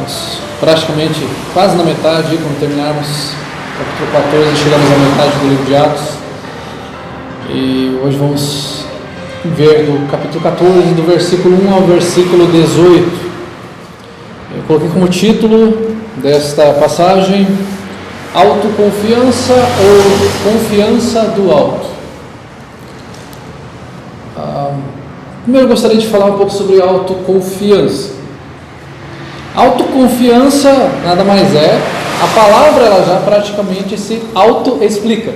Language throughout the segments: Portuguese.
Estamos praticamente quase na metade, quando terminarmos o capítulo 14, chegamos à metade do livro de Atos. E hoje vamos ver do capítulo 14, do versículo 1 ao versículo 18. Eu coloquei como título desta passagem: Autoconfiança ou Confiança do Alto. Primeiro eu gostaria de falar um pouco sobre autoconfiança. Autoconfiança nada mais é, a palavra ela já praticamente se auto-explica.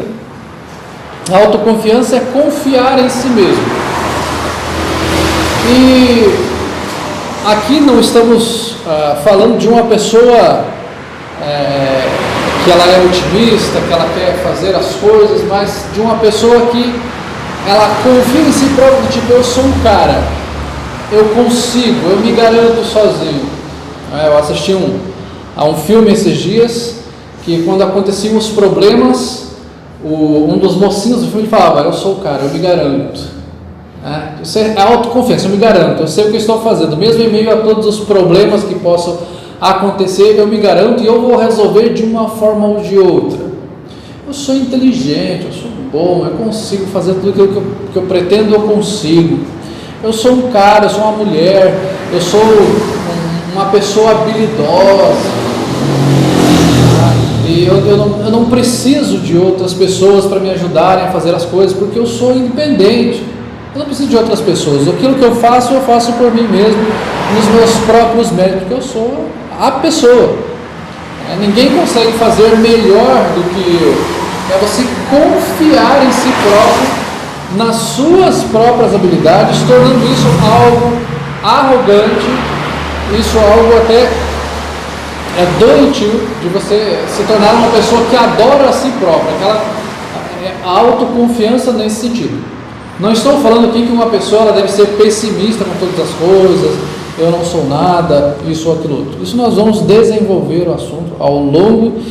A autoconfiança é confiar em si mesmo. E aqui não estamos falando de uma pessoa que ela é otimista, que ela quer fazer as coisas, mas de uma pessoa que ela confia em si própria, tipo, eu sou um cara, eu consigo, eu me garanto sozinho. Eu assisti a um filme esses dias, que quando aconteciam os problemas, um dos mocinhos do filme falava: eu sou o cara, eu me garanto. Isso é autoconfiança, eu me garanto, eu sei o que estou fazendo, mesmo em meio a todos os problemas que possam acontecer, eu me garanto e eu vou resolver de uma forma ou de outra. Eu sou inteligente, eu sou bom, eu consigo fazer tudo aquilo que eu pretendo, eu consigo. Eu sou um cara, eu sou uma mulher, eu sou uma pessoa habilidosa, e eu não preciso de outras pessoas para me ajudarem a fazer as coisas, porque eu sou independente. Eu não preciso de outras pessoas. Aquilo que eu faço por mim mesmo, nos meus próprios méritos, porque eu sou a pessoa. Ninguém consegue fazer melhor do que eu. É você confiar em si próprio, nas suas próprias habilidades, tornando isso algo arrogante, isso algo até doentio, de você se tornar uma pessoa que adora a si própria, aquela autoconfiança nesse sentido. Não estou falando aqui que uma pessoa ela deve ser pessimista com todas as coisas, eu não sou nada, isso ou aquilo outro. Isso nós vamos desenvolver o assunto ao longo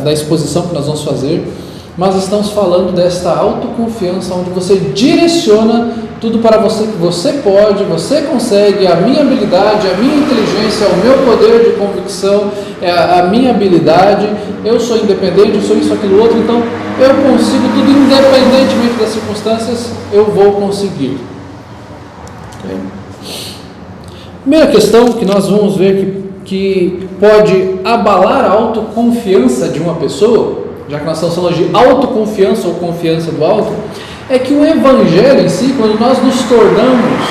da exposição que nós vamos fazer, mas estamos falando desta autoconfiança, onde você direciona tudo para você, que você pode, você consegue, a minha habilidade, a minha inteligência, o meu poder de convicção, a minha habilidade, eu sou independente, eu sou isso, aquilo, outro, então eu consigo tudo, independentemente das circunstâncias, eu vou conseguir. Okay? Primeira questão que nós vamos ver que pode abalar a autoconfiança de uma pessoa, já que nós estamos falando de autoconfiança ou confiança do alto, é que o Evangelho em si, quando nós nos tornamos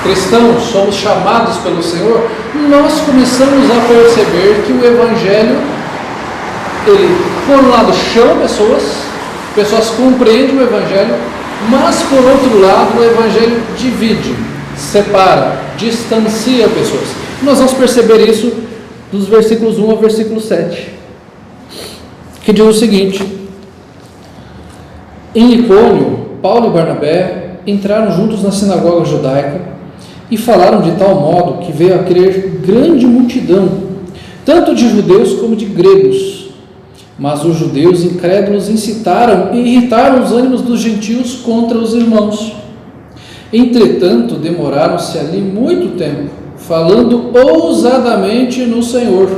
cristãos, somos chamados pelo Senhor, nós começamos a perceber que o Evangelho, ele, por um lado, chama pessoas compreendem o Evangelho, mas por outro lado, o Evangelho divide, separa, distancia pessoas. Nós vamos perceber isso dos versículos 1 ao versículo 7, que diz o seguinte: em Icônio, Paulo e Barnabé entraram juntos na sinagoga judaica e falaram de tal modo que veio a crer grande multidão, tanto de judeus como de gregos. Mas os judeus incrédulos incitaram e irritaram os ânimos dos gentios contra os irmãos. Entretanto, demoraram-se ali muito tempo, falando ousadamente no Senhor,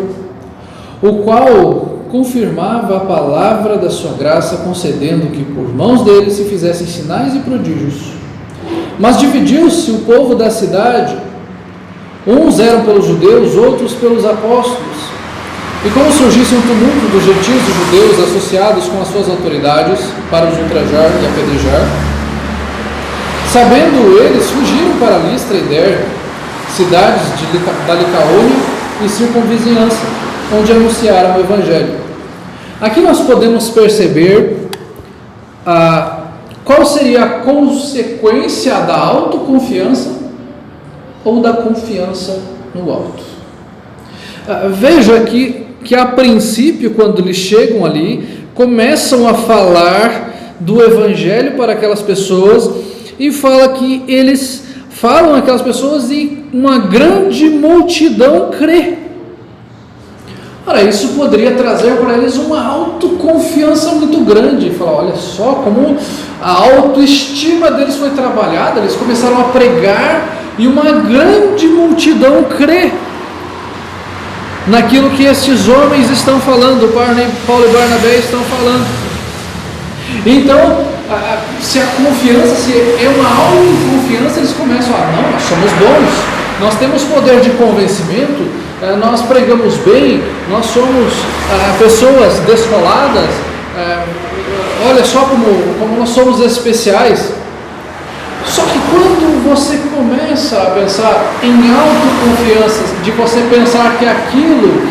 o qual confirmava a palavra da sua graça, concedendo que por mãos deles se fizessem sinais e prodígios. Mas dividiu-se o povo da cidade, uns eram pelos judeus, outros pelos apóstolos. E como surgisse um tumulto dos gentios e judeus associados com as suas autoridades para os ultrajar e apedrejar, sabendo eles, fugiram para Listra e Derbe, cidades da Licaônia e circunvizinhança, onde anunciaram o Evangelho. Aqui nós podemos perceber qual seria a consequência da autoconfiança ou da confiança no alto. Veja aqui que a princípio, quando eles chegam ali, começam a falar do Evangelho para aquelas pessoas e fala que eles falam aquelas pessoas e uma grande multidão crê. Ora, isso poderia trazer para eles uma autoconfiança muito grande. Falar, olha só como a autoestima deles foi trabalhada, eles começaram a pregar e uma grande multidão crê. naquilo que esses homens estão falando, Paulo e Barnabé estão falando. Então, se a confiança, se é uma autoconfiança, eles começam a, não, nós somos bons, nós temos poder de convencimento, nós pregamos bem, nós somos pessoas descoladas, olha só como nós somos especiais. Só que quando você começa a pensar em autoconfiança, de você pensar que aquilo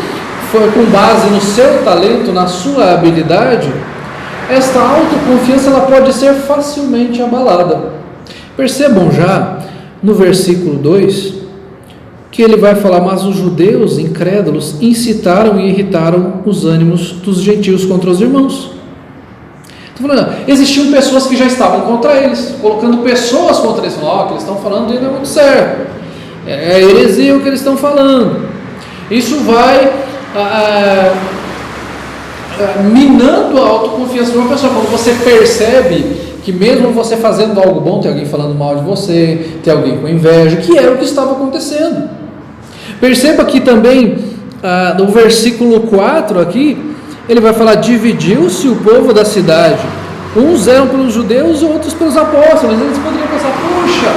foi com base no seu talento, na sua habilidade, esta autoconfiança ela pode ser facilmente abalada. Percebam já no versículo 2 que ele vai falar: mas os judeus incrédulos incitaram e irritaram os ânimos dos gentios contra os irmãos. Estou falando, existiam pessoas que já estavam contra eles, colocando pessoas contra eles. O que eles estão falando não é muito certo, é heresia o que eles estão falando. Isso vai minando a autoconfiança de uma pessoa. Quando você percebe que mesmo você fazendo algo bom, tem alguém falando mal de você, tem alguém com inveja, que era o que estava acontecendo. Perceba que também no versículo 4 aqui, ele vai falar: dividiu-se o povo da cidade, uns eram pelos judeus e outros pelos apóstolos. Eles poderiam pensar: puxa,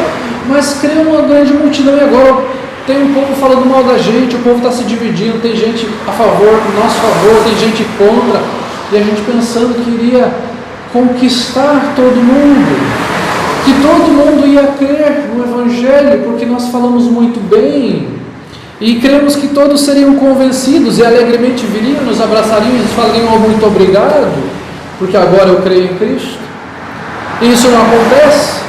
mas creu uma grande multidão e agora tem um povo falando mal da gente, o povo está se dividindo, tem gente a favor, a nosso favor, tem gente contra, e a gente pensando que iria conquistar todo mundo, que todo mundo ia crer no Evangelho, porque nós falamos muito bem, e cremos que todos seriam convencidos e alegremente viriam, nos abraçariam e nos falariam: oh, muito obrigado, porque agora eu creio em Cristo. E isso não acontece.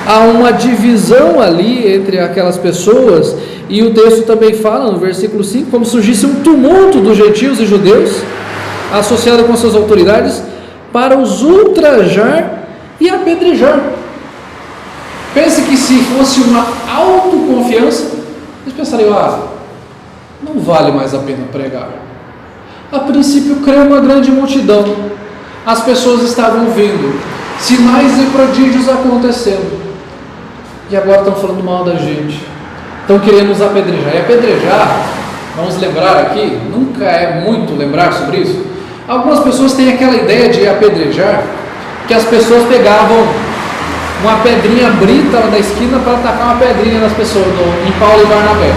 Há uma divisão ali entre aquelas pessoas, e o texto também fala no versículo 5, como surgisse um tumulto dos gentios e judeus, associado com suas autoridades, para os ultrajar e apedrejar. Pense que se fosse uma autoconfiança, eles pensariam: não vale mais a pena pregar. A princípio creu uma grande multidão, as pessoas estavam vendo, sinais e prodígios acontecendo, e agora estão falando mal da gente, estão querendo nos apedrejar. E apedrejar, vamos lembrar aqui, nunca é muito lembrar sobre isso. Algumas pessoas têm aquela ideia de apedrejar, que as pessoas pegavam uma pedrinha brita lá da esquina para atacar uma pedrinha nas pessoas, em Paulo e Barnabé.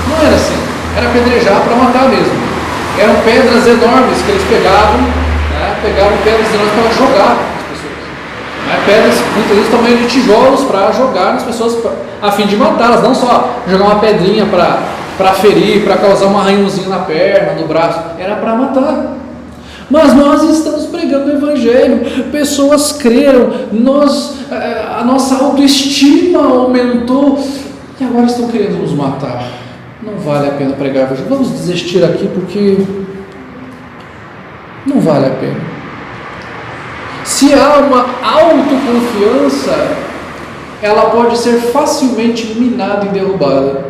Não era assim, era apedrejar para matar mesmo. Eram pedras enormes que eles pegavam, pegavam pedras enormes para jogar nas pessoas. Pedras, muitas vezes, tamanho de tijolos para jogar nas pessoas, a fim de matá-las, não só jogar uma pedrinha para ferir, para causar um arranhãozinho na perna, no braço, era para matar. Mas nós estamos pregando o Evangelho, pessoas creram, a nossa autoestima aumentou, e agora estão querendo nos matar. Não vale a pena pregar o Evangelho. Vamos desistir aqui, porque não vale a pena. Se há uma autoconfiança, ela pode ser facilmente minada e derrubada.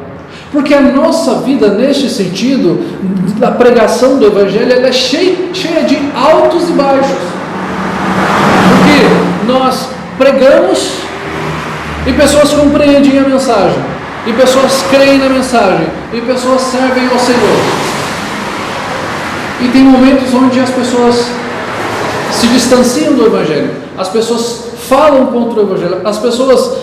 Porque a nossa vida, neste sentido, da pregação do Evangelho, ela é cheia de altos e baixos. Porque nós pregamos e pessoas compreendem a mensagem, e pessoas creem na mensagem, e pessoas servem ao Senhor. E tem momentos onde as pessoas se distanciam do Evangelho, as pessoas falam contra o Evangelho, as pessoas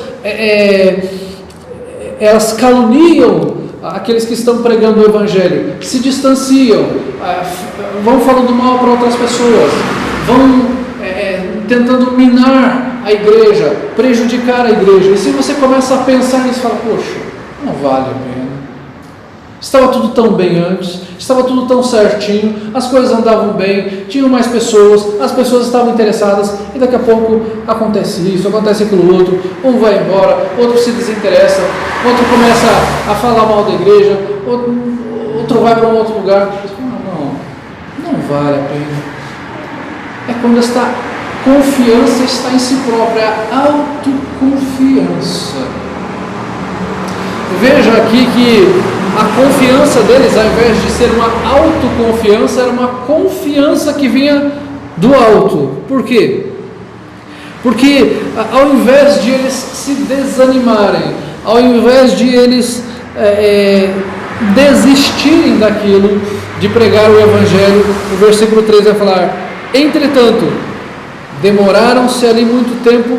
elas caluniam aqueles que estão pregando o Evangelho, se distanciam, vão falando mal para outras pessoas, vão tentando minar a igreja, prejudicar a igreja. E se você começa a pensar nisso, fala: poxa, não vale a pena. Estava tudo tão bem antes, estava tudo tão certinho, as coisas andavam bem, tinham mais pessoas, as pessoas estavam interessadas, e daqui a pouco acontece isso, acontece aquilo outro, um vai embora, outro se desinteressa, outro começa a falar mal da igreja, outro vai para um outro lugar. Não vale a pena. É quando esta confiança está em si própria, a autoconfiança. Veja aqui que a confiança deles, ao invés de ser uma autoconfiança, era uma confiança que vinha do alto. Por quê? Porque ao invés de eles se desanimarem, ao invés de eles desistirem daquilo, de pregar o Evangelho. O versículo 3 vai falar: entretanto, demoraram-se ali muito tempo,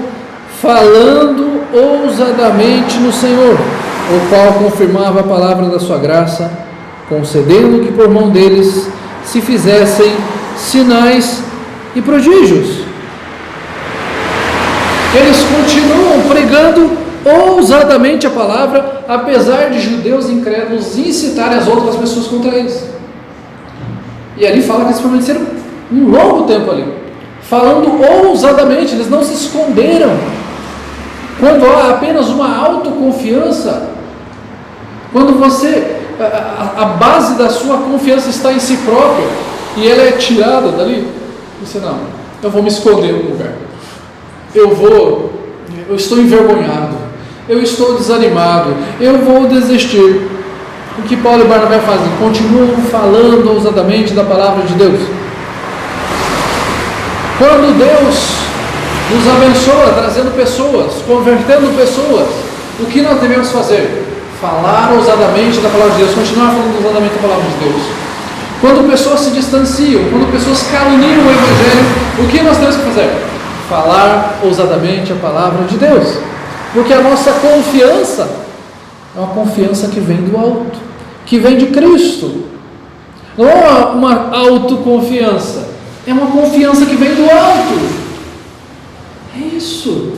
falando ousadamente no Senhor, o qual confirmava a palavra da sua graça, concedendo que por mão deles se fizessem sinais e prodígios. Eles continuam pregando ousadamente a palavra, apesar de judeus incrédulos incitarem as outras pessoas contra eles. E ali fala que eles permaneceram um longo tempo ali, falando ousadamente. Eles não se esconderam. Quando há apenas uma autoconfiança, quando a base da sua confiança está em si próprio, e ela é tirada dali, você não, eu vou me esconder no lugar, eu estou envergonhado, eu estou desanimado, eu vou desistir. O que Paulo e Barnabé fazem? Continuam falando ousadamente da palavra de Deus. Quando Deus nos abençoa, trazendo pessoas, convertendo pessoas, o que nós devemos fazer? Falar ousadamente da palavra de Deus, continuar falando ousadamente da palavra de Deus. Quando pessoas se distanciam, quando pessoas caluniam o Evangelho, o que nós temos que fazer? Falar ousadamente a palavra de Deus, porque a nossa confiança é uma confiança que vem do alto, que vem de Cristo. Não é uma autoconfiança, é uma confiança que vem do alto. É isso.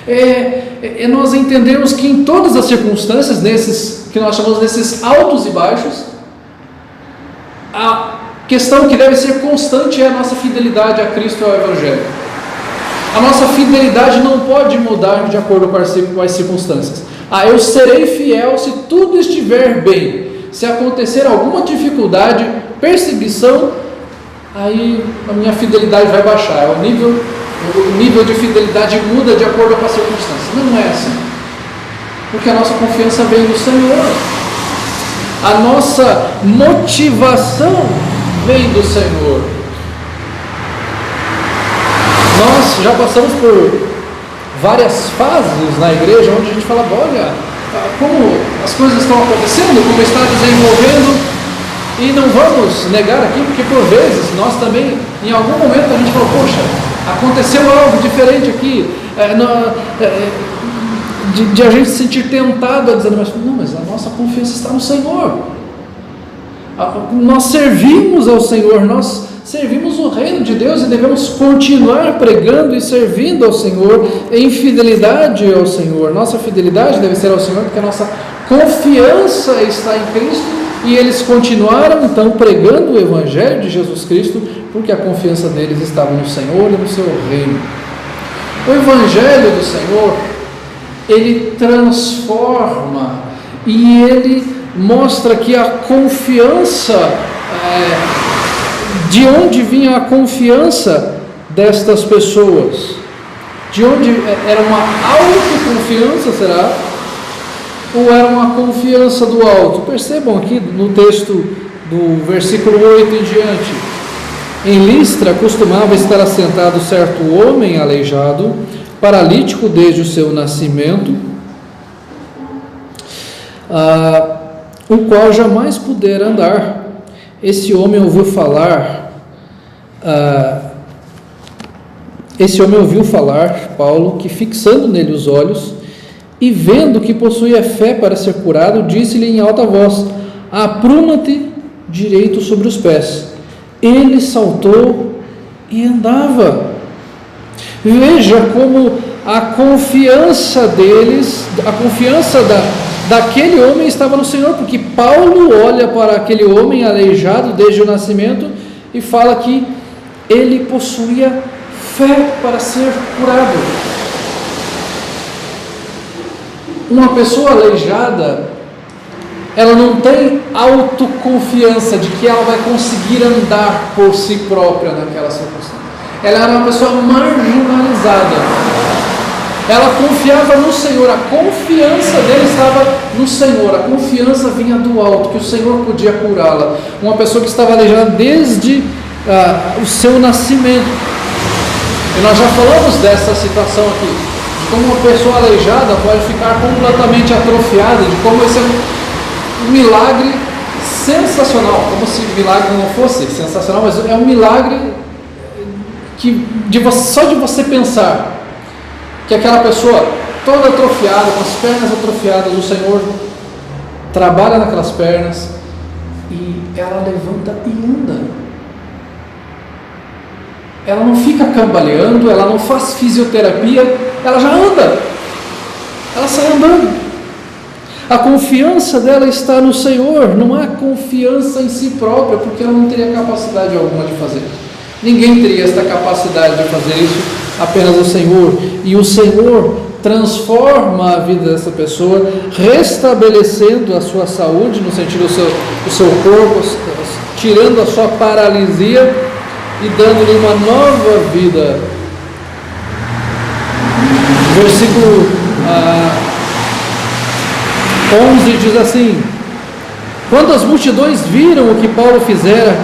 É nós entendermos que em todas as circunstâncias, nesses que nós chamamos desses altos e baixos, a questão que deve ser constante é a nossa fidelidade a Cristo e ao Evangelho. A nossa fidelidade não pode mudar de acordo com as circunstâncias. Eu serei fiel se tudo estiver bem. Se acontecer alguma dificuldade, perseguição, aí a minha fidelidade vai baixar. O nível de fidelidade muda de acordo com as circunstâncias. Não é assim. Porque a nossa confiança vem do Senhor. A nossa motivação vem do Senhor. Nós já passamos por várias fases na igreja onde a gente fala: olha, como as coisas estão acontecendo, como está desenvolvendo, e não vamos negar aqui, porque por vezes nós também, em algum momento a gente falou: poxa, aconteceu algo diferente aqui, de a gente se sentir tentado a dizer: não, mas a nossa confiança está no Senhor. Nós servimos ao Senhor, nós servimos o reino de Deus e devemos continuar pregando e servindo ao Senhor em fidelidade ao Senhor. Nossa fidelidade deve ser ao Senhor, porque a nossa confiança está em Cristo, e eles continuaram então pregando o Evangelho de Jesus Cristo, porque a confiança deles estava no Senhor e no seu reino. O Evangelho do Senhor, ele transforma, e ele mostra que a confiança, de onde vinha a confiança destas pessoas? De onde era uma autoconfiança, será? Ou era uma confiança do alto? Percebam aqui no texto do versículo 8 em diante: em Listra costumava estar assentado certo homem aleijado, paralítico desde o seu nascimento, o qual jamais pudera andar. Esse homem ouviu falar, Paulo, que fixando nele os olhos, e vendo que possuía fé para ser curado, disse-lhe em alta voz: apruma-te direito sobre os pés. Ele saltou e andava. Veja como a confiança deles, a confiança daquele homem estava no Senhor, porque Paulo olha para aquele homem aleijado desde o nascimento e fala que ele possuía fé para ser curado. Uma pessoa aleijada, ela não tem autoconfiança de que ela vai conseguir andar por si própria naquela circunstância. Ela era uma pessoa marginalizada. Ela confiava no Senhor, a confiança dele estava no Senhor, a confiança vinha do alto, que o Senhor podia curá-la. Uma pessoa que estava aleijada desde o seu nascimento. E nós já falamos dessa situação aqui, de como uma pessoa aleijada pode ficar completamente atrofiada, de como esse é um milagre sensacional, como se milagre não fosse sensacional, mas é um milagre que só de você pensar que aquela pessoa toda atrofiada, com as pernas atrofiadas, o Senhor trabalha naquelas pernas e ela levanta e anda. Ela não fica cambaleando, ela não faz fisioterapia, ela já anda, ela sai andando. A confiança dela está no Senhor, não há confiança em si própria, porque ela não teria capacidade alguma de fazer. Ninguém teria esta capacidade de fazer isso, apenas o Senhor. E o Senhor transforma a vida dessa pessoa, restabelecendo a sua saúde, no sentido do seu corpo, tirando a sua paralisia e dando-lhe uma nova vida. Versículo 11 diz assim: quando as multidões viram o que Paulo fizera,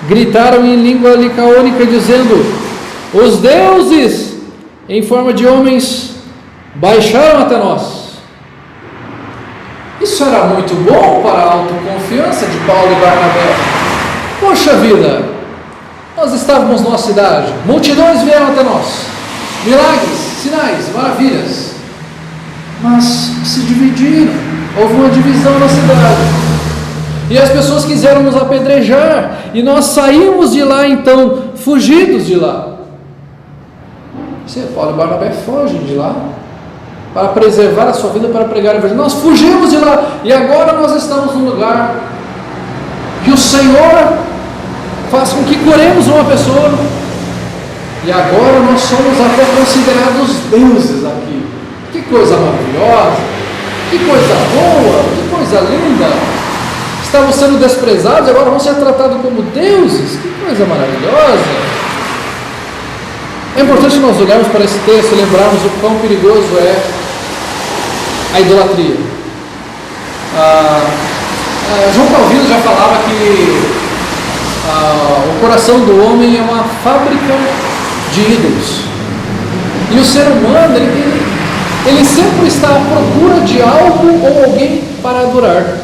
gritaram em língua licaônica, dizendo: os deuses em forma de homens baixaram até nós. Isso era muito bom para a autoconfiança de Paulo e Barnabé. Poxa vida, nós estávamos numa cidade, multidões vieram até nós, milagres, sinais, maravilhas, mas se dividiram, houve uma divisão na cidade, e as pessoas quiseram nos apedrejar, e nós saímos de lá então, fugidos de lá. Paulo e Barnabé fogem de lá, para preservar a sua vida, para pregar a verdade. Nós fugimos de lá, e agora nós estamos num lugar que o Senhor faz com que curemos uma pessoa, e agora nós somos até considerados deuses aqui. Que coisa maravilhosa, que coisa boa, que coisa linda. Estamos sendo desprezados, agora vamos ser tratados como deuses. Que coisa maravilhosa. É importante nós olharmos para esse texto e lembrarmos o quão perigoso é a idolatria. João Calvino já falava que o coração do homem é uma fábrica de ídolos, e o ser humano ele sempre está à procura de algo ou alguém para adorar.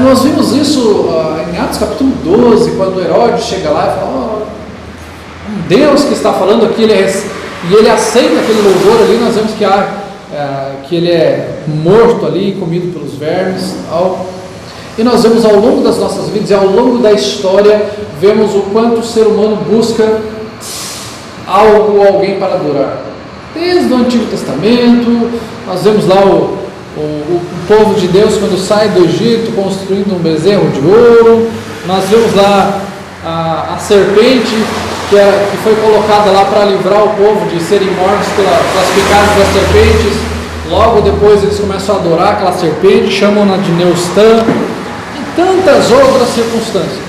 Nós vimos isso em Atos capítulo 12, quando Herodes chega lá e fala: um Deus que está falando aqui, e ele aceita aquele louvor ali. Nós vemos que ele é morto ali, comido pelos vermes, e nós vemos ao longo das nossas vidas e ao longo da história, vemos o quanto o ser humano busca algo ou alguém para adorar. Desde o Antigo Testamento, nós vemos lá o povo de Deus quando sai do Egito construindo um bezerro de ouro. Nós vemos lá a serpente que foi colocada lá para livrar o povo de serem mortos pelas picadas das serpentes. Logo depois eles começam a adorar aquela serpente, chamam-na de Neustã, e tantas outras circunstâncias.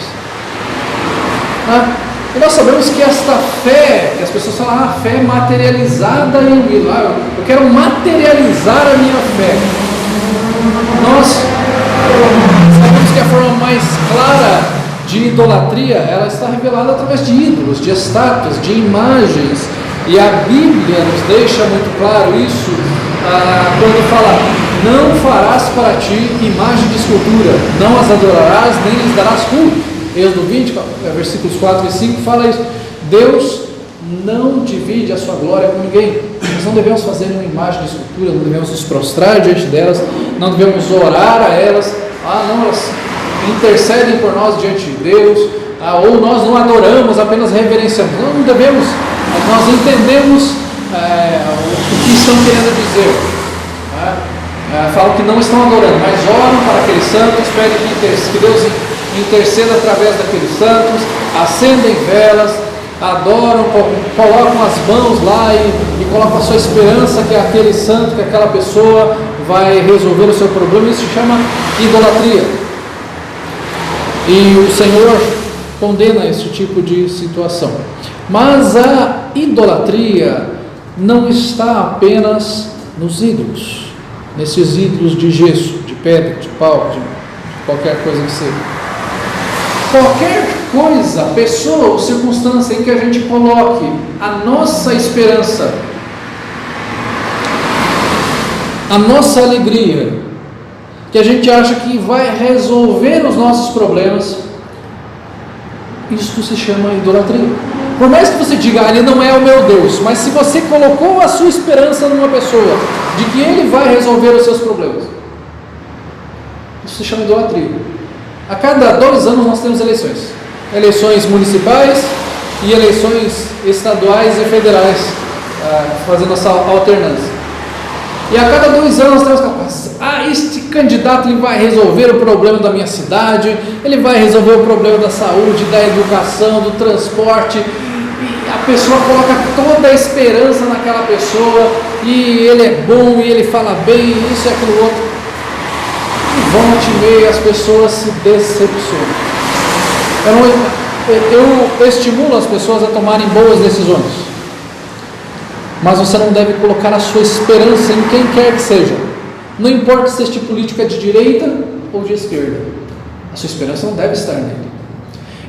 E nós sabemos que esta fé, que as pessoas falam, a fé é materializada em um ídolo. Eu quero materializar a minha fé. Nós sabemos que a forma mais clara de idolatria, ela está revelada através de ídolos, de estátuas, de imagens. E a Bíblia nos deixa muito claro isso, quando fala: não farás para ti imagem de escultura, não as adorarás, nem lhes darás culto. Êxodo 20, versículos 4 e 5 fala isso. Deus não divide a sua glória com ninguém. Nós não devemos fazer uma imagem de escultura, não devemos nos prostrar diante delas, não devemos orar a elas. Não, elas intercedem por nós diante de Deus, ou nós não adoramos, apenas reverenciamos. Não devemos. Nós entendemos o que estão querendo dizer. Falam que não estão adorando, mas oram para aqueles santos, pedem que Deus interceda através daqueles santos, acendem velas, adoram, colocam as mãos lá e colocam a sua esperança que aquele santo, que aquela pessoa vai resolver o seu problema. Isso se chama idolatria. E o Senhor condena esse tipo de situação. Mas a idolatria não está apenas nos ídolos, nesses ídolos de gesso, de pedra, de pau, de qualquer coisa que seja. Qualquer coisa, pessoa ou circunstância em que a gente coloque a nossa esperança, a nossa alegria, que a gente acha que vai resolver os nossos problemas, isso se chama idolatria. Por mais que você diga, ele não é o meu Deus, mas se você colocou a sua esperança numa pessoa, de que ele vai resolver os seus problemas, isso se chama idolatria. A cada 2 anos nós temos eleições municipais e eleições estaduais e federais, fazendo essa alternância. E a cada 2 anos nós temos este candidato ele vai resolver o problema da minha cidade, ele vai resolver o problema da saúde, da educação, do transporte, e a pessoa coloca toda a esperança naquela pessoa, e ele é bom, e ele fala bem, isso e aquilo outro, e volta e meia as pessoas se decepcionam. Eu estimulo as pessoas a tomarem boas decisões, mas você não deve colocar a sua esperança em quem quer que seja. Não importa se este político é de direita ou de esquerda, a sua esperança não deve estar nele.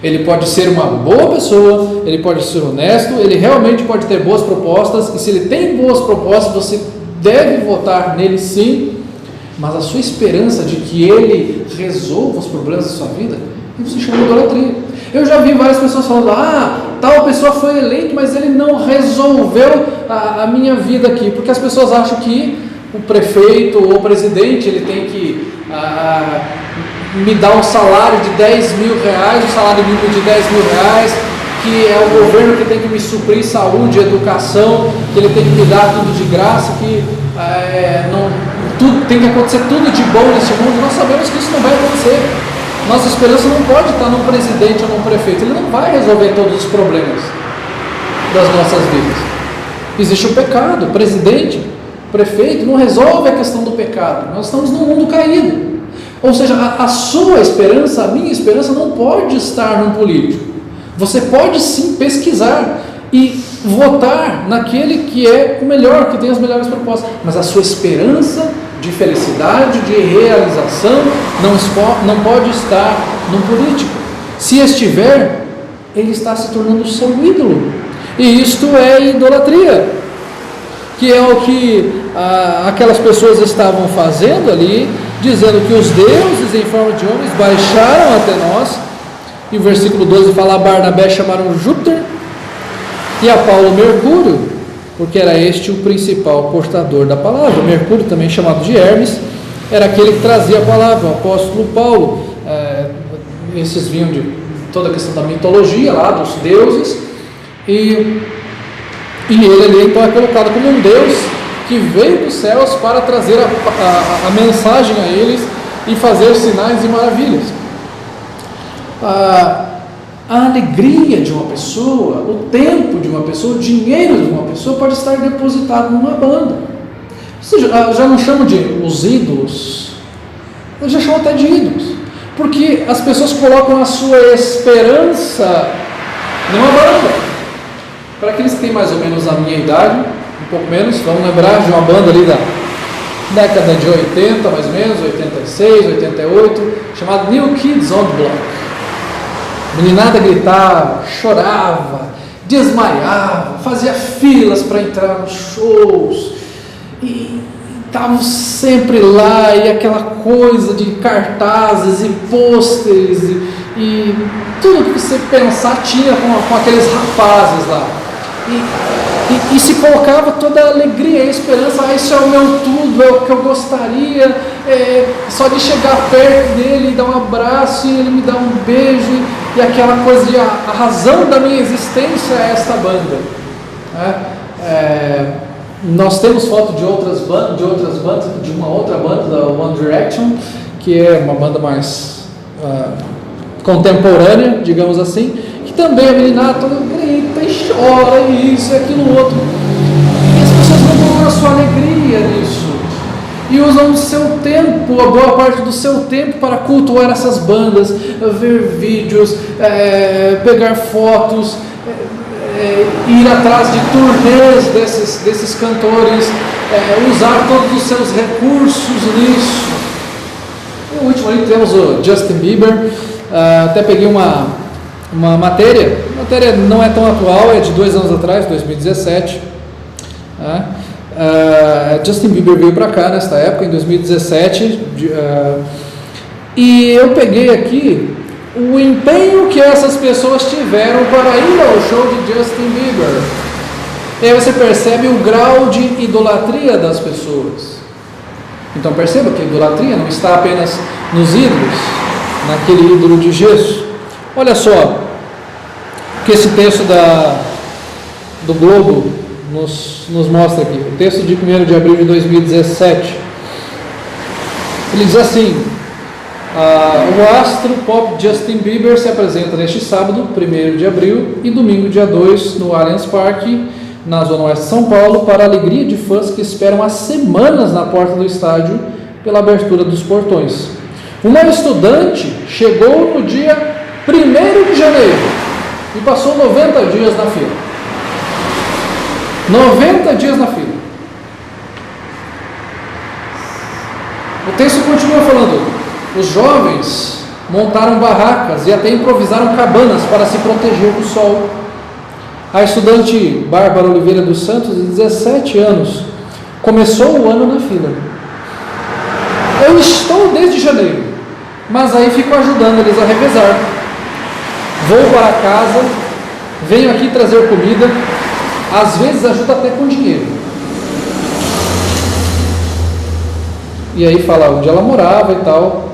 Ele pode ser uma boa pessoa, ele pode ser honesto, ele realmente pode ter boas propostas, e se ele tem boas propostas, você deve votar nele sim, mas a sua esperança de que ele resolva os problemas da sua vida, isso se chama idolatria. Eu já vi várias pessoas falando, tal pessoa foi eleito, mas ele não resolveu a minha vida aqui, porque as pessoas acham que o prefeito ou o presidente, ele tem que me dar um salário de 10 mil reais, um salário mínimo de 10 mil reais, que é o governo que tem que me suprir saúde, educação, que ele tem que me dar tudo de graça, que tem que acontecer tudo de bom nesse mundo. Nós sabemos que isso não vai acontecer. Nossa esperança não pode estar num presidente ou num prefeito, ele não vai resolver todos os problemas das nossas vidas. Existe o pecado, presidente, prefeito não resolve a questão do pecado. Nós estamos num mundo caído. Ou seja, a sua esperança, a minha esperança não pode estar num político. Você pode sim pesquisar e votar naquele que é o melhor, que tem as melhores propostas, mas a sua esperança de felicidade, de realização, não pode estar num político. Se estiver, ele está se tornando o seu ídolo, e isto é idolatria, que é o que aquelas pessoas estavam fazendo ali, dizendo que os deuses em forma de homens baixaram até nós. E o versículo 12 fala: a Barnabé chamaram Júpiter e a Paulo Mercúrio, porque era este o principal portador da palavra. Mercúrio, também chamado de Hermes, era aquele que trazia a palavra. O apóstolo Paulo, esses vinham de toda a questão da mitologia lá, dos deuses, e ele ali então é colocado como um deus que veio dos céus para trazer a mensagem a eles e fazer sinais e maravilhas. A alegria de uma pessoa, o tempo de uma pessoa, o dinheiro de uma pessoa pode estar depositado numa banda. Ou seja, já não chamo de os ídolos, eu já chamo até de ídolos, porque as pessoas colocam a sua esperança numa banda. Para aqueles que têm mais ou menos a minha idade, um pouco menos, vão lembrar de uma banda ali da década de 80, mais ou menos, 86, 88, chamada New Kids on the Block. Meninada gritava, chorava, desmaiava, fazia filas para entrar nos shows, e estavam sempre lá, e aquela coisa de cartazes e pôsteres, e tudo que você pensar tinha com aqueles rapazes lá. E se colocava toda a alegria e a esperança, isso é o meu tudo, é o que eu gostaria, só de chegar perto dele, dar um abraço, e ele me dar um beijo, e aquela coisa de a razão da minha existência é esta banda. Nós temos foto de outras bandas, de uma outra banda, da One Direction, que é uma banda mais contemporânea, digamos assim, que também a meninada toda grita e chora, e isso e aquilo outro, e as pessoas não dão a sua alegria nisso, e usam o seu tempo, a boa parte do seu tempo, para cultuar essas bandas, ver vídeos, pegar fotos, ir atrás de turnês desses cantores, usar todos os seus recursos nisso. No último ali temos o Justin Bieber. Até peguei uma matéria, a matéria não é tão atual, é de 2 anos atrás, 2017, Justin Bieber veio para cá nesta época, em 2017, e eu peguei aqui o empenho que essas pessoas tiveram para ir ao show de Justin Bieber. E aí você percebe o grau de idolatria das pessoas. Então perceba que a idolatria não está apenas nos ídolos, naquele ídolo de gesso. Olha só o que esse texto do Globo nos mostra aqui. O texto de 1º de abril de 2017. Ele diz assim: o astro pop Justin Bieber se apresenta neste sábado, 1º de abril, e domingo, dia 2, no Allianz Parque, na Zona Oeste de São Paulo, para a alegria de fãs que esperam há semanas na porta do estádio pela abertura dos portões. Uma estudante chegou no dia 1º de janeiro e passou 90 dias na fila. 90 dias na fila. O texto continua falando: os jovens montaram barracas e até improvisaram cabanas para se proteger do sol. A estudante Bárbara Oliveira dos Santos, de 17 anos, começou o ano na fila. Eu estou desde janeiro, mas aí fico ajudando eles a revezar. Vou para casa, venho aqui trazer comida, às vezes ajuda até com dinheiro. E aí fala onde ela morava e tal.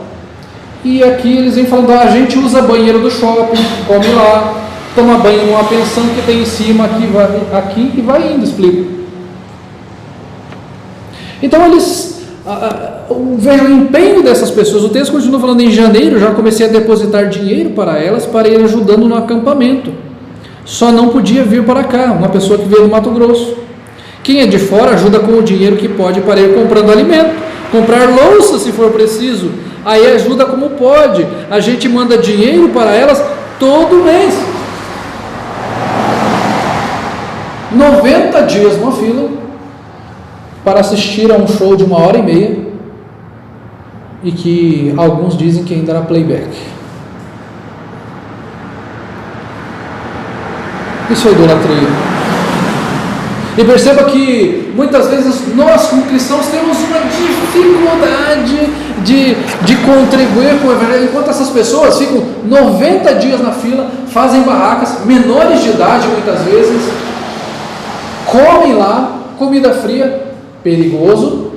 E aqui eles vêm falando: a gente usa banheiro do shopping, come lá, toma banho numa pensão que tem em cima, aqui e vai indo, explica. Então eles veja o empenho dessas pessoas. O texto continua falando: em janeiro já comecei a depositar dinheiro para elas, para ir ajudando no acampamento. Só não podia vir para cá, uma pessoa que veio do Mato Grosso. Quem é de fora ajuda com o dinheiro que pode para ir comprando alimento, comprar louça se for preciso. Aí ajuda como pode. A gente manda dinheiro para elas todo mês. 90 dias numa fila para assistir a um show de 1h30 e que alguns dizem que ainda era playback. Isso é idolatria. E perceba que muitas vezes nós como cristãos temos uma dificuldade de contribuir com o evangelho, enquanto essas pessoas ficam 90 dias na fila, fazem barracas, menores de idade muitas vezes, comem lá, comida fria, perigoso.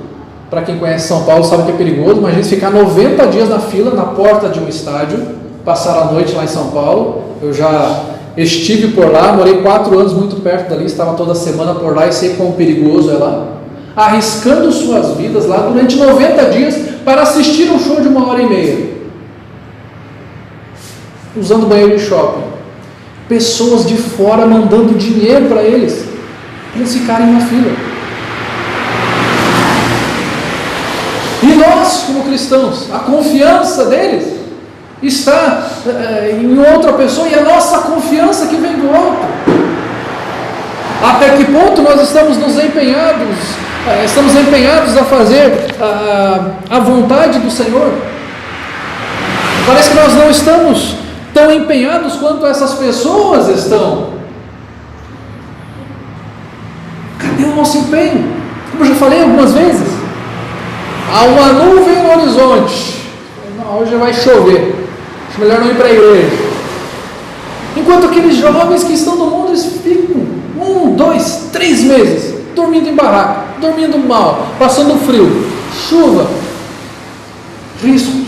Para quem conhece São Paulo sabe que é perigoso. Imagina ficar 90 dias na fila, na porta de um estádio, passar a noite lá em São Paulo. Eu já estive por lá, morei 4 anos muito perto dali, estava toda semana por lá e sei quão perigoso é lá. Arriscando suas vidas lá durante 90 dias para assistir um show de 1h30. Usando banheiro de shopping. Pessoas de fora mandando dinheiro para eles ficarem na fila. E nós, como cristãos, a confiança deles está em outra pessoa, e a nossa confiança que vem do alto. Até que ponto nós estamos empenhados a fazer a vontade do Senhor? Parece que nós não estamos tão empenhados quanto essas pessoas estão. Cadê o nosso empenho? Como eu já falei algumas vezes, há uma nuvem no horizonte. Não, hoje vai chover. Acho melhor não ir para a igreja. Enquanto aqueles jovens que estão no mundo, eles ficam 1, 2, 3 meses dormindo em barraca, dormindo mal, passando frio, chuva, riscos.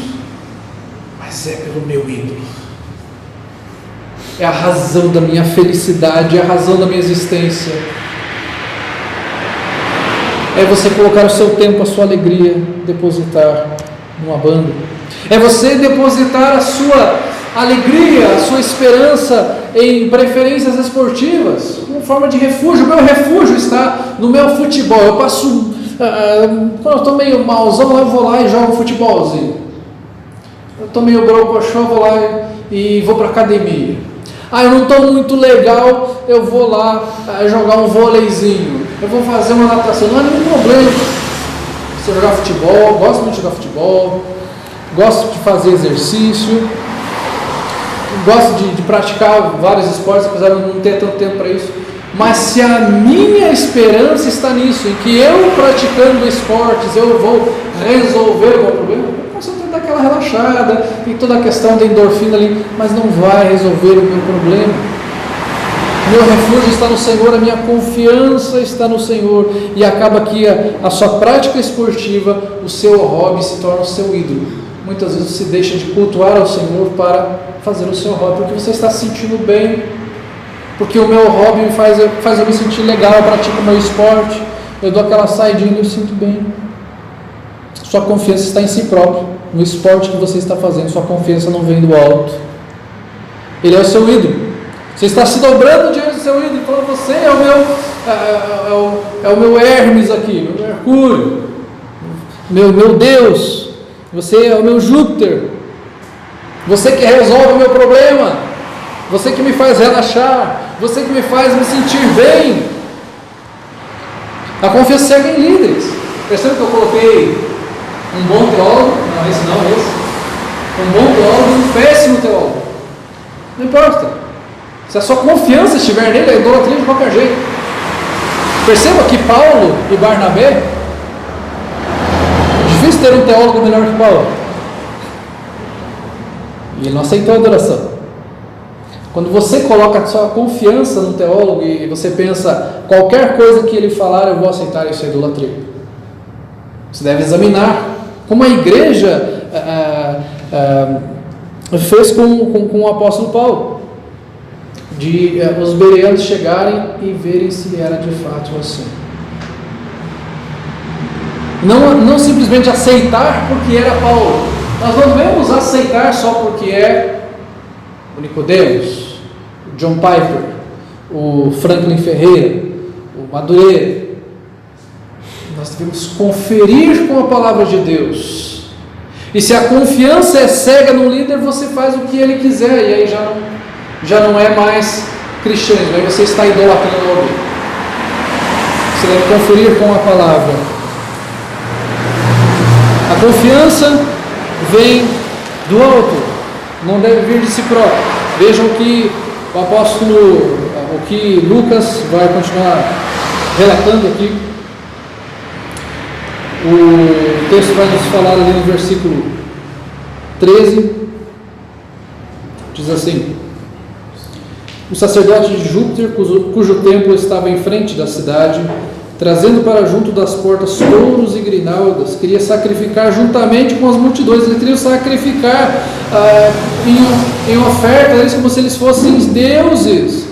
Mas é pelo meu ídolo. É a razão da minha felicidade, é a razão da minha existência. É você colocar o seu tempo, a sua alegria, depositar numa banda. É você depositar a sua alegria, a sua esperança em preferências esportivas, como forma de refúgio. O meu refúgio está no meu futebol. Eu passo, quando eu estou meio malzão, eu vou lá e jogo futebolzinho. Eu estou meio brocochô, vou lá e vou para a academia. Eu não estou muito legal, eu vou lá jogar um vôleizinho. Eu vou fazer uma natação, não há nenhum problema. Se jogar futebol, gosto muito de jogar futebol, gosto de fazer exercício, gosto de praticar vários esportes, apesar de não ter tanto tempo para isso. Mas se a minha esperança está nisso, em que eu praticando esportes, eu vou resolver o meu problema, eu posso até dar aquela relaxada, tem toda a questão da endorfina ali, mas não vai resolver o meu problema. Meu refúgio está no Senhor, a minha confiança está no Senhor, e acaba que a sua prática esportiva, o seu hobby se torna o seu ídolo. Muitas vezes você deixa de cultuar ao Senhor para fazer o seu hobby, porque você está se sentindo bem, porque o meu hobby faz eu me sentir legal, eu pratico o meu esporte, eu dou aquela saidinha e eu sinto bem. Sua confiança está em si próprio, no esporte que você está fazendo, sua confiança não vem do alto. Ele é o seu ídolo. Você está se dobrando diante do seu ídolo, falando: você é o meu Hermes aqui, meu Mercúrio, meu Deus, você é o meu Júpiter, você que resolve o meu problema, você que me faz relaxar, você que me faz me sentir bem. A confiança segue em líderes. Percebe que eu coloquei um bom teólogo, não, esse. Um bom teólogo e um péssimo teólogo. Não importa. Se a sua confiança estiver nele, é idolatria de qualquer jeito. Perceba que Paulo e Barnabé, difícil ter um teólogo melhor que Paulo. E ele não aceitou a adoração. Quando você coloca a sua confiança no teólogo e você pensa: qualquer coisa que ele falar eu vou aceitar, isso é idolatria. Você deve examinar, como a igreja fez com o apóstolo Paulo, de os bereanos chegarem e verem se era de fato assim. Não simplesmente aceitar porque era Paulo. Nós não devemos aceitar só porque é o Nicodemos, o John Piper, o Franklin Ferreira, o Madureira. Nós devemos conferir com a palavra de Deus. E se a confiança é cega no líder, você faz o que ele quiser, e aí já não é mais cristianismo, aí você está idolatrando alguém. Você deve conferir com a palavra. A confiança vem do alto, não deve vir de si próprio. Vejam o que o apóstolo, o que Lucas vai continuar relatando aqui. O texto vai nos falar ali no versículo 13, diz assim: o sacerdote de Júpiter, cujo templo estava em frente da cidade, trazendo para junto das portas touros e grinaldas, queria sacrificar juntamente com as multidões. Eles queriam sacrificar em oferta, eles como se eles fossem deuses.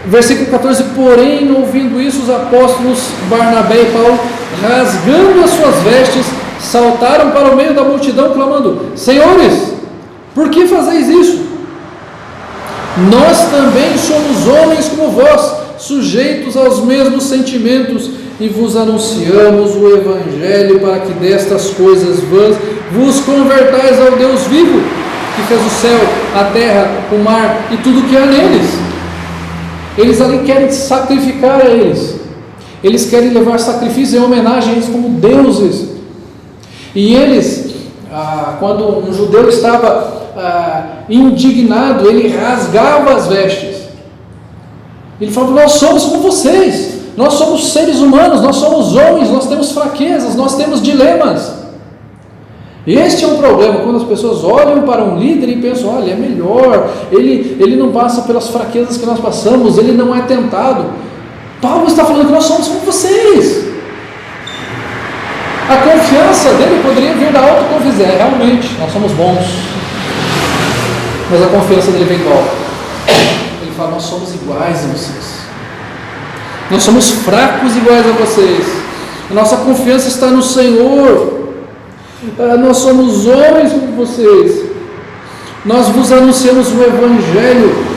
Versículo 14: porém, ouvindo isso, os apóstolos Barnabé e Paulo, rasgando as suas vestes, saltaram para o meio da multidão, clamando: senhores, por que fazeis isso? Nós também somos homens como vós, sujeitos aos mesmos sentimentos, e vos anunciamos o Evangelho para que destas coisas vãs vos convertais ao Deus vivo, que fez o céu, a terra, o mar e tudo que há neles. Eles ali querem sacrificar a eles. Eles querem levar sacrifício em homenagem a eles como deuses. E eles, quando um judeu estava indignado, ele rasgava as vestes. Ele falava: nós somos como vocês, nós somos seres humanos, nós somos homens, nós temos fraquezas, nós temos dilemas. Este é um problema, quando as pessoas olham para um líder e pensam: olha, é melhor, ele não passa pelas fraquezas que nós passamos, ele não é tentado. Paulo está falando que nós somos como vocês. A confiança dele poderia vir da autoconfiança. Realmente, nós somos bons. Mas a confiança dele vem do alto. Ele fala: nós somos iguais a vocês. Nós somos fracos iguais a vocês. A nossa confiança está no Senhor. Nós somos homens como vocês. Nós vos anunciamos o Evangelho.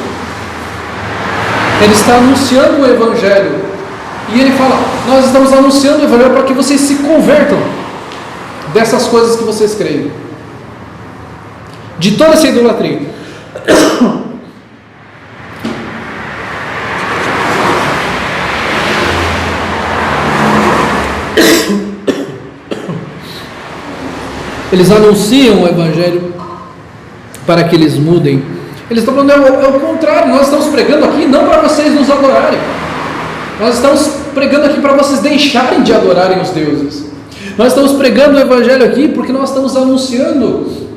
Ele está anunciando o Evangelho. E ele fala: nós estamos anunciando o Evangelho para que vocês se convertam dessas coisas que vocês creem, de toda essa idolatria. Eles anunciam o Evangelho para que eles mudem Eles estão falando, é o contrário, nós estamos pregando aqui não para vocês nos adorarem, nós estamos pregando aqui para vocês deixarem de adorarem os deuses. Nós estamos pregando o Evangelho aqui porque nós estamos anunciando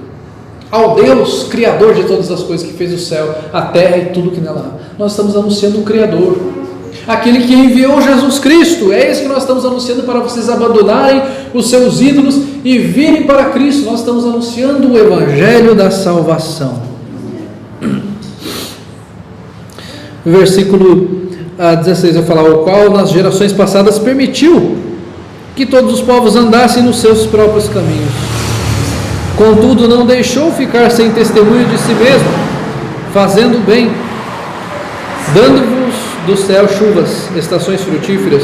ao Deus, Criador de todas as coisas, que fez o céu, a terra e tudo que nela há. Nós estamos anunciando o Criador, aquele que enviou Jesus Cristo. É isso que nós estamos anunciando, para vocês abandonarem os seus ídolos e virem para Cristo. Nós estamos anunciando o Evangelho da salvação. Versículo 16 vai falar: o qual nas gerações passadas permitiu que todos os povos andassem nos seus próprios caminhos, contudo não deixou ficar sem testemunho de si mesmo, fazendo bem, dando-vos do céu chuvas, estações frutíferas,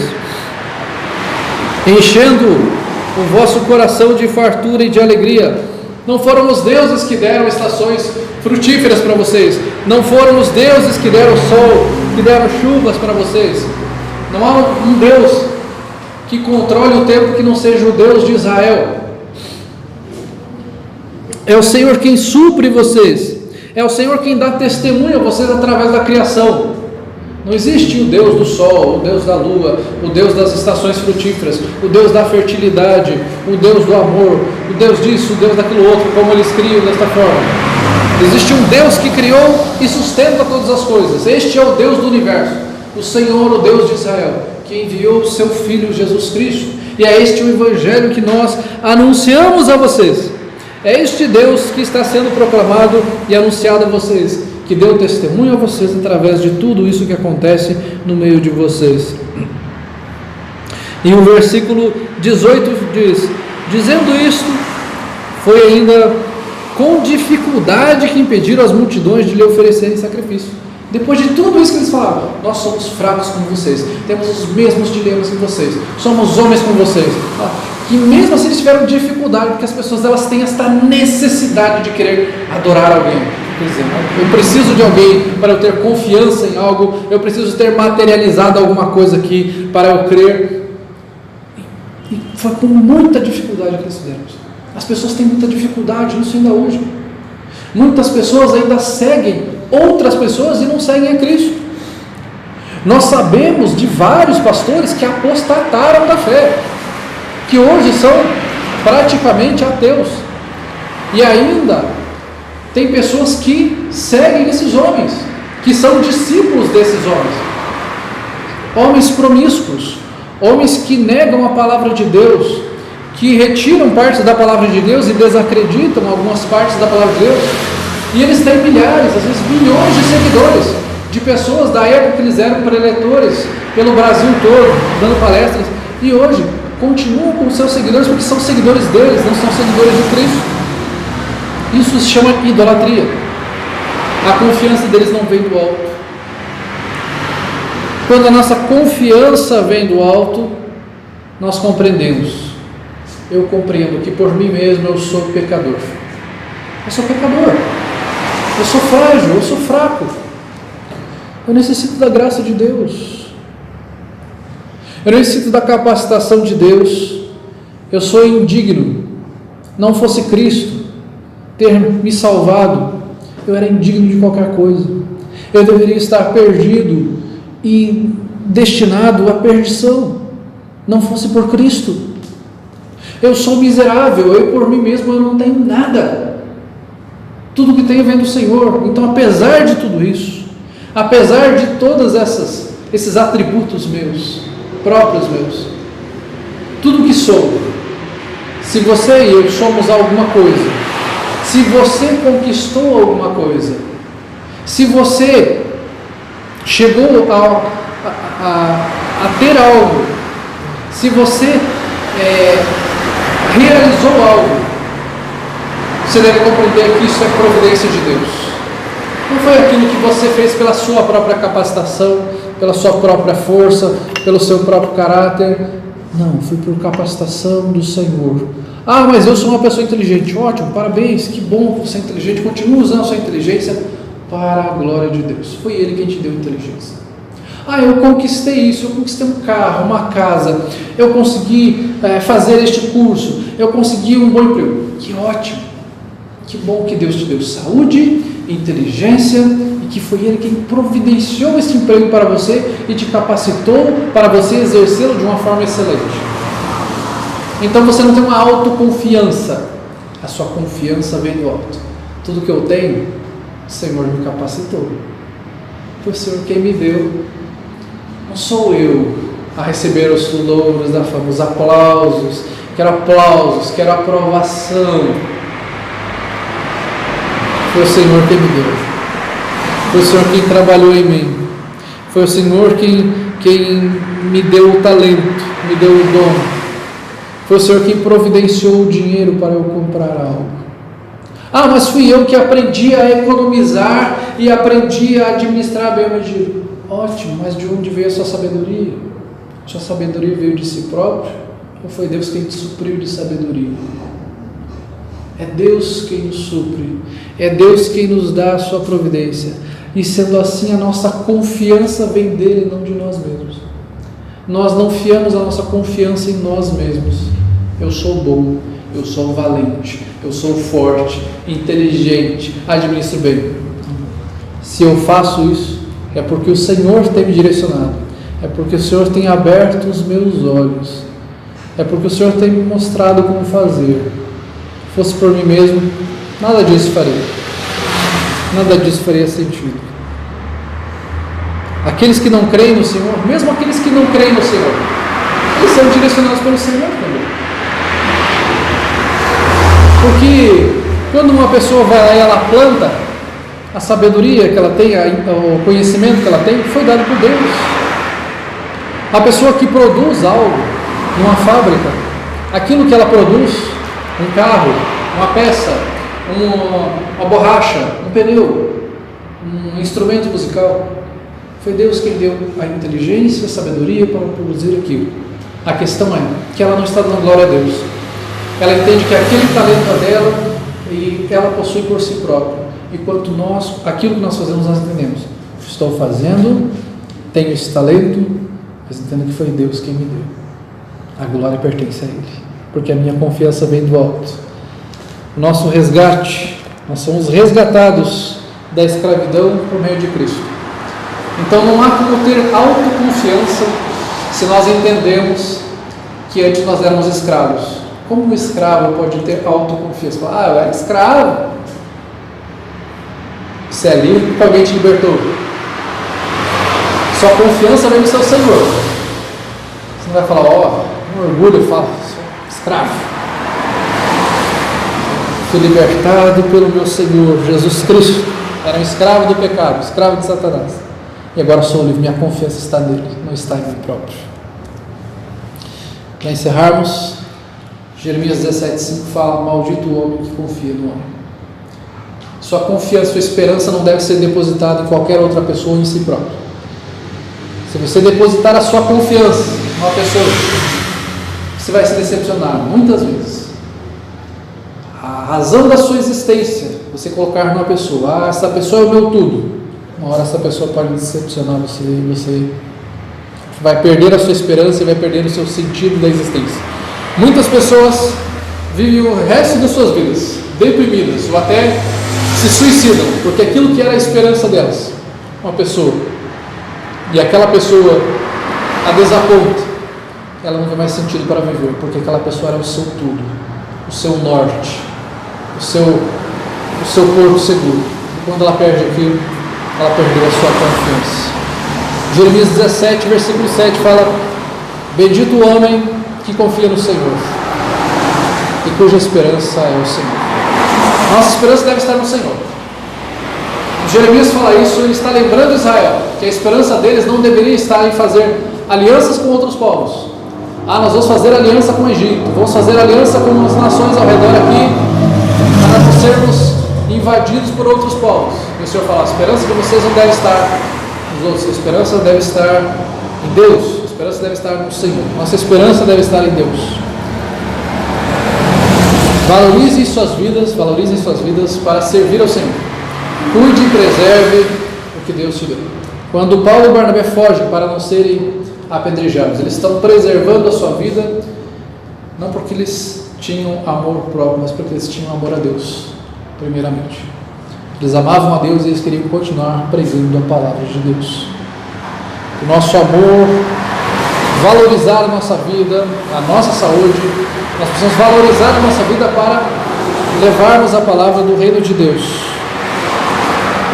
enchendo o vosso coração de fartura e de alegria. Não foram os deuses que deram estações frutíferas para vocês, não foram os deuses que deram sol, que deram chuvas para vocês. Não há um Deus que controle o tempo que não seja o Deus de Israel. É o Senhor quem supre vocês, é o Senhor quem dá testemunho a vocês através da criação. Não existe o Deus do sol, o Deus da lua, o Deus das estações frutíferas, o Deus da fertilidade, o Deus do amor, o Deus disso, o Deus daquilo outro, como eles criam desta forma. Existe um Deus que criou e sustenta todas as coisas. Este é o Deus do universo, o Senhor, o Deus de Israel, que enviou o seu Filho Jesus Cristo. E é este o Evangelho que nós anunciamos a vocês. É este Deus que está sendo proclamado e anunciado a vocês, que deu testemunho a vocês através de tudo isso que acontece no meio de vocês. E o versículo 18 diz: dizendo isto, foi ainda com dificuldade que impediram as multidões de lhe oferecerem sacrifício. Depois de tudo isso que eles falaram: nós somos fracos como vocês, temos os mesmos dilemas que vocês, somos homens como vocês. E mesmo assim eles tiveram dificuldade, porque as pessoas, elas têm esta necessidade de querer adorar alguém. Quer dizer, eu preciso de alguém para eu ter confiança em algo, eu preciso ter materializado alguma coisa aqui para eu crer. E foi com muita dificuldade que eles fizeram isso. As pessoas têm muita dificuldade nisso ainda hoje. Muitas pessoas ainda seguem outras pessoas e não seguem a Cristo. Nós sabemos de vários pastores que apostataram da fé, que hoje são praticamente ateus, e ainda tem pessoas que seguem esses homens, que são discípulos desses homens promíscuos, homens que negam a palavra de Deus, que retiram partes da palavra de Deus e desacreditam algumas partes da palavra de Deus, e eles têm milhares, às vezes milhões de seguidores, de pessoas da época que eles eram preletores pelo Brasil todo, dando palestras, e hoje continuam com seus seguidores porque são seguidores deles, não são seguidores de Cristo. Isso se chama idolatria. A confiança deles não vem do alto. Quando a nossa confiança vem do alto, nós compreendemos. Eu compreendo que por mim mesmo eu sou pecador. Eu sou pecador. Eu sou frágil, eu sou fraco. Eu necessito da graça de Deus. Eu necessito da capacitação de Deus. Eu sou indigno. Não fosse Cristo ter me salvado, eu era indigno de qualquer coisa. Eu deveria estar perdido e destinado à perdição. Não fosse por Cristo. Eu sou miserável. Eu por mim mesmo eu não tenho nada. Tudo que tenho vem do Senhor. Então, apesar de tudo isso, apesar de todas esses atributos meus, próprios meus, tudo que sou, se você e eu somos alguma coisa, se você conquistou alguma coisa, se você chegou a ter algo, se você realizou algo, você deve compreender que isso é providência de Deus. Não foi aquilo que você fez pela sua própria capacitação, pela sua própria força, pelo seu próprio caráter. Não, foi por capacitação do Senhor. Ah, mas eu sou uma pessoa inteligente. Ótimo, parabéns, que bom que você é inteligente. Continua usando a sua inteligência para a glória de Deus. Foi Ele quem te deu inteligência. Ah, eu conquistei isso, eu conquistei um carro, uma casa, eu consegui fazer este curso, eu consegui um bom emprego. Que ótimo, que bom que Deus te deu saúde inteligência e que foi Ele quem providenciou esse emprego para você e te capacitou para você exercê-lo de uma forma excelente. Então você não tem uma autoconfiança, a sua confiança vem do alto. Tudo que eu tenho, o Senhor me capacitou. Foi o Senhor quem me deu. Não sou eu a receber os louros da fama, os aplausos, quero aprovação. Foi o Senhor quem me deu. Foi o Senhor quem trabalhou em mim. Foi o Senhor quem me deu o talento, me deu o dom. Foi o Senhor quem providenciou o dinheiro para eu comprar algo. Ah, mas fui eu que aprendi a economizar e aprendi a administrar bem o meu dinheiro. Ótimo, mas de onde veio a sua sabedoria? Sua sabedoria veio de si próprio? Ou foi Deus quem te supriu de sabedoria? É Deus quem nos supre, é Deus quem nos dá a sua providência. E sendo assim, a nossa confiança vem dele, não de nós mesmos. Nós não fiamos a nossa confiança em nós mesmos. Eu sou bom, eu sou valente, eu sou forte, inteligente, administro bem. Se eu faço isso, é porque o Senhor tem me direcionado, é porque o Senhor tem aberto os meus olhos, é porque o Senhor tem me mostrado como fazer. Se fosse por mim mesmo, nada disso faria. Nada disso faria sentido. Aqueles que não creem no Senhor, mesmo aqueles que não creem no Senhor, eles são direcionados pelo Senhor também. Porque quando uma pessoa vai lá e ela planta, a sabedoria que ela tem, o conhecimento que ela tem, foi dado por Deus. A pessoa que produz algo numa fábrica, aquilo que ela produz, um carro, uma peça, uma borracha, um pneu, um instrumento musical, foi Deus quem deu a inteligência e a sabedoria para produzir aquilo. A questão é que ela não está dando glória a Deus. Ela entende que aquele talento é dela e ela possui por si própria. Enquanto aquilo que nós fazemos, nós entendemos. Estou fazendo, tenho esse talento, mas entendo que foi Deus quem me deu. A glória pertence a Ele, porque a minha confiança vem do alto. O nosso resgate, nós somos resgatados da escravidão por meio de Cristo. Então não há como ter autoconfiança se nós entendemos que antes nós éramos escravos. Como um escravo pode ter autoconfiança? Falar, eu era escravo. Você é livre porque alguém te libertou. Sua confiança vem do seu Senhor. Você não vai falar, com orgulho, eu falo, sou escravo. Fui libertado pelo meu Senhor, Jesus Cristo. Era um escravo do pecado, escravo de Satanás. E agora sou livre, minha confiança está nele, não está em mim próprio. Para encerrarmos, Jeremias 17,5 fala, maldito o homem que confia no homem. Sua confiança, sua esperança não deve ser depositada em qualquer outra pessoa ou em si próprio. Se você depositar a sua confiança em uma pessoa, você vai se decepcionar muitas vezes. A razão da sua existência, você colocar numa pessoa, essa pessoa é o meu tudo. Uma hora essa pessoa pode decepcionar você e você vai perder a sua esperança e vai perder o seu sentido da existência. Muitas pessoas vivem o resto das suas vidas deprimidas ou até se suicidam, porque aquilo que era a esperança delas, uma pessoa, e aquela pessoa a desaponta, ela não tem mais sentido para viver, porque aquela pessoa era o seu tudo, o seu norte, o seu porto seguro. E quando ela perde aquilo, ela perdeu a sua confiança. Jeremias 17, versículo 7 fala, bendito o homem que confia no Senhor e cuja esperança é o Senhor. Nossa esperança deve estar no Senhor. Jeremias fala isso, ele está lembrando Israel que a esperança deles não deveria estar em fazer alianças com outros povos. Nós vamos fazer aliança com o Egito, vamos fazer aliança com as nações ao redor aqui, para não sermos invadidos por outros povos. E o Senhor fala, a esperança de vocês não deve estar nos outros, a esperança deve estar em Deus, a esperança deve estar no Senhor, nossa esperança deve estar em Deus. Valorizem suas vidas para servir ao Senhor. Cuide e preserve o que Deus te deu. Quando Paulo e Barnabé fogem para não serem apedrejados, eles estão preservando a sua vida, não porque eles tinham amor próprio, mas porque eles tinham amor a Deus, primeiramente. Eles amavam a Deus e eles queriam continuar pregando a palavra de Deus. O nosso amor, valorizar a nossa vida, a nossa saúde, nós precisamos valorizar a nossa vida para levarmos a palavra do reino de Deus.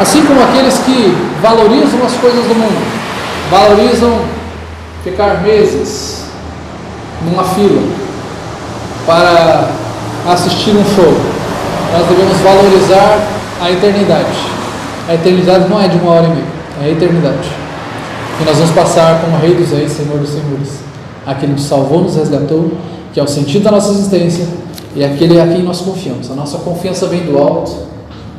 Assim como aqueles que valorizam as coisas do mundo, valorizam ficar meses numa fila para assistir um show, nós devemos valorizar a eternidade. A eternidade não é de 1 hora e meia, é a eternidade. E nós vamos passar como Rei dos Reis, Senhor dos Senhores, aquele que nos salvou, nos resgatou, que é o sentido da nossa existência, e aquele a quem nós confiamos. A nossa confiança vem do alto,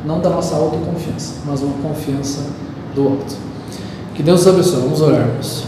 não da nossa autoconfiança, mas uma confiança do alto. Que Deus nos abençoe. Vamos orarmos.